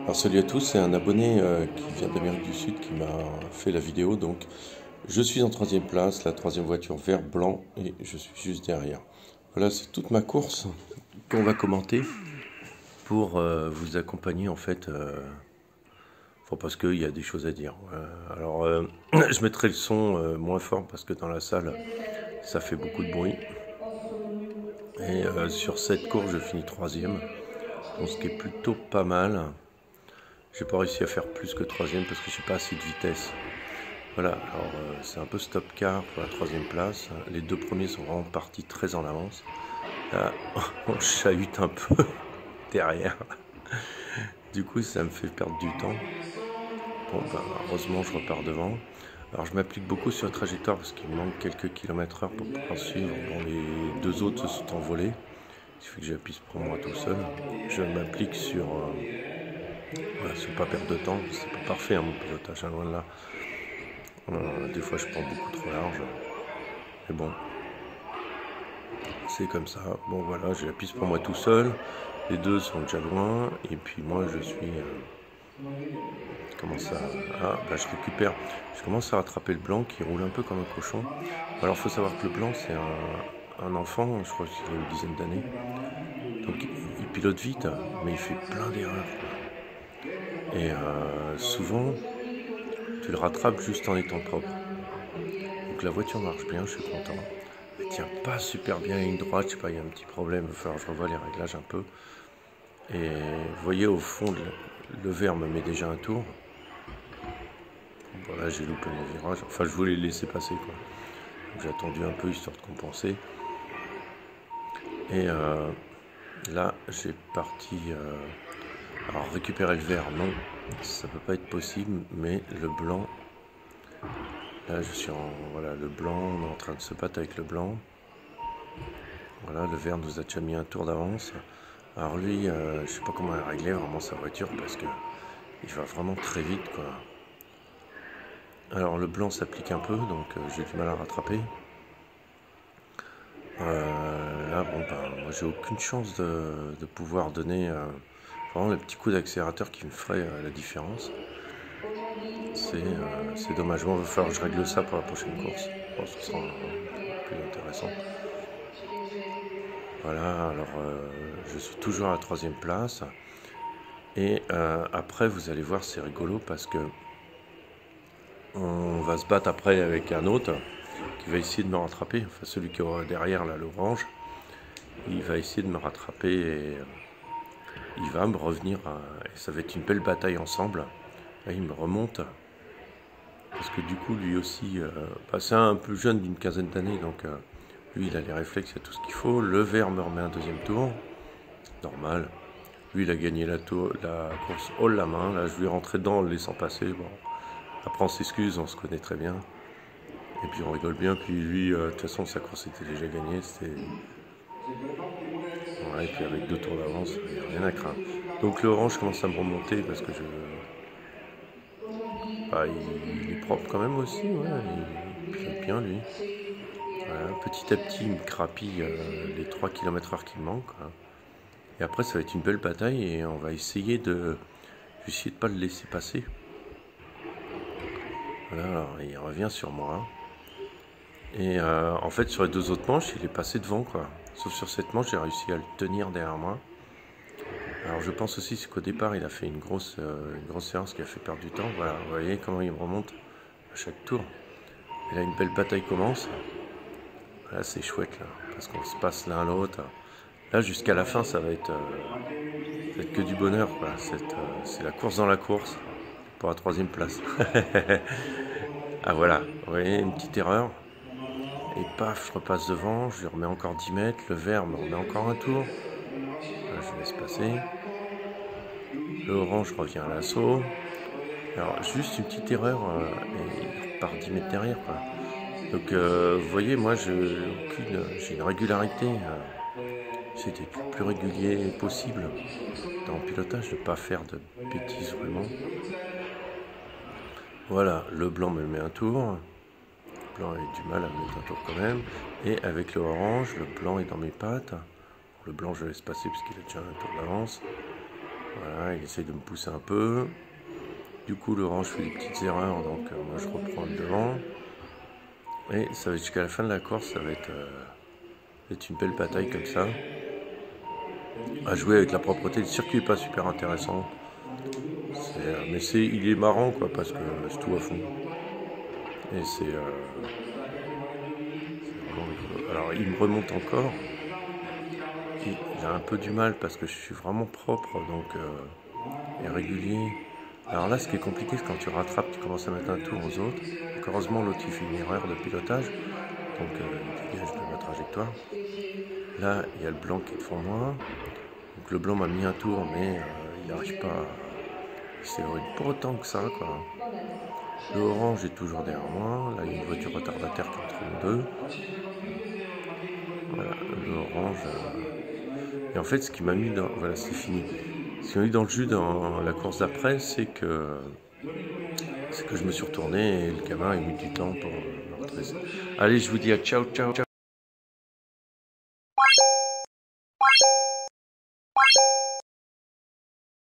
Alors salut à tous, c'est un abonné qui vient d'Amérique du Sud qui m'a fait la vidéo. Donc je suis en troisième place, la troisième voiture vert blanc et je suis juste derrière. Voilà, c'est toute ma course qu'on va commenter pour vous accompagner en fait. Parce qu'il y a des choses à dire. Je mettrai le son moins fort parce que dans la salle ça fait beaucoup de bruit. Et sur cette course je finis troisième, donc ce qui est plutôt pas mal. J'ai pas réussi à faire plus que troisième parce que j'ai pas assez de vitesse. Voilà, alors c'est un peu stop-car pour la troisième place. Les deux premiers sont vraiment partis très en avance. Là, on chahute un peu derrière. Du coup, ça me fait perdre du temps. Bon, heureusement, je repars devant. Alors, je m'applique beaucoup sur la trajectoire parce qu'il me manque quelques kilomètres/heure pour pouvoir suivre. Bon, les deux autres se sont envolés. Il suffit que j'appuie pour moi tout seul. Je m'applique sur... voilà, sur pas perdre de temps. C'est pas parfait, hein, mon pilotage, loin de là. Des fois, je prends beaucoup trop large. Mais bon, c'est comme ça. Bon, voilà, j'ai la piste pour moi tout seul. Les deux sont déjà loin. Et puis moi, je suis... comment ça... Ah, je récupère. Je commence à rattraper le blanc qui roule un peu comme un cochon. Alors, il faut savoir que le blanc, c'est un enfant, je crois qu'il a une dizaine d'années. Donc, il pilote vite, mais il fait plein d'erreurs. Et souvent, tu le rattrapes juste en étant propre. Donc la voiture marche bien, je suis content. Elle tient pas super bien à une droite, je sais pas, il y a un petit problème, il va falloir que je revoie les réglages un peu. Et vous voyez au fond, le vert me met déjà un tour. Voilà, j'ai loupé mon virage. Enfin, je voulais le laisser passer, quoi. J'ai attendu un peu histoire de compenser. Et là, j'ai parti... alors récupérer le vert, non, ça peut pas être possible, mais le blanc... Là, je suis en... Voilà, le blanc, on est en train de se battre avec le blanc. Voilà, le vert nous a déjà mis un tour d'avance. Alors lui, je sais pas comment il a réglé vraiment sa voiture parce que il va vraiment très vite, quoi. Alors le blanc s'applique un peu, donc j'ai du mal à rattraper. Là, bon, moi j'ai aucune chance de pouvoir donner vraiment le petit coup d'accélérateur qui me ferait la différence. C'est dommage. Bon, il va falloir que je règle ça pour la prochaine course. Bon, ce sera plus intéressant. Voilà, alors je suis toujours à la troisième place. Et après, vous allez voir, c'est rigolo parce que on va se battre après avec un autre qui va essayer de me rattraper. Enfin, celui qui est derrière, là, l'orange, il va essayer de me rattraper et il va me revenir. Et ça va être une belle bataille ensemble. Là, il me remonte. Parce que du coup, lui aussi, c'est un peu jeune d'une quinzaine d'années, donc lui, il a les réflexes, il a tout ce qu'il faut. Le vert me remet un deuxième tour. Normal. Lui, il a gagné la course haut la main. Là, je lui ai rentré dedans en le laissant passer. Bon. Après, on s'excuse, on se connaît très bien. Et puis, on rigole bien. Puis lui, de toute façon, sa course était déjà gagnée. Voilà, et puis, avec 2 tours d'avance, il n'y a rien à craindre. Donc, l'orange commence à me remonter parce que il est propre quand même aussi. Ouais. Il pilote bien, lui. Voilà, petit à petit, il me crapille les 3 km/h qui me manquent. Hein. Et après, ça va être une belle bataille et on va essayer de... Je vais essayer de ne pas le laisser passer. Voilà, alors il revient sur moi. Et en fait, sur les deux autres manches, il est passé devant, quoi. Sauf sur cette manche, j'ai réussi à le tenir derrière moi. Alors je pense aussi qu'au départ, il a fait une grosse séance qui a fait perdre du temps. Voilà, vous voyez comment il me remonte à chaque tour. Et là, une belle bataille commence. Là, c'est chouette, là, parce qu'on se passe l'un à l'autre. Là, jusqu'à la fin, ça va être que du bonheur, quoi. C'est la course dans la course pour la troisième place. Ah voilà, vous voyez, une petite erreur. Et paf, je repasse devant, je lui remets encore 10 mètres, le vert me remet encore un tour. Là, je laisse passer. Le orange revient à l'assaut. Alors, juste une petite erreur, et il repart 10 mètres derrière, quoi. Donc, vous voyez, moi, j'ai une régularité. J'essaie d'être le plus régulier possible dans le pilotage, de ne pas faire de bêtises vraiment. Voilà, le blanc me met un tour. Le blanc a eu du mal à me mettre un tour quand même. Et avec le orange, le blanc est dans mes pattes. Le blanc, je laisse passer parce qu'il a déjà un tour d'avance. Voilà, il essaye de me pousser un peu. Du coup, l'orange fait des petites erreurs, donc moi je reprends le devant. Et ça va être jusqu'à la fin de la course, ça va être une belle bataille comme ça. À jouer avec la propreté, le circuit n'est pas super intéressant. Mais il est marrant quoi, parce que c'est tout à fond. Et c'est vraiment rigolo. Alors il me remonte encore. Il a un peu du mal parce que je suis vraiment propre donc, et régulier. Alors là, ce qui est compliqué, c'est quand tu rattrapes, tu commences à mettre un tour aux autres. Donc heureusement, l'autre il fait une erreur de pilotage, donc il dégage de ma trajectoire. Là, il y a le blanc qui est devant moi. Donc le blanc m'a mis un tour, mais il n'arrive pas à s'éloigner pas autant que ça, quoi. Le orange est toujours derrière moi. Là, il y a une voiture retardataire qui est entre nous deux. Voilà, le orange. Et en fait, ce qui m'a mis dans... Voilà, c'est fini. Ce qui m'a mis dans le jus dans la course d'après, c'est que je me suis retourné et le gamin a mis du temps pour me redresser. Allez, je vous dis à ciao, ciao, ciao.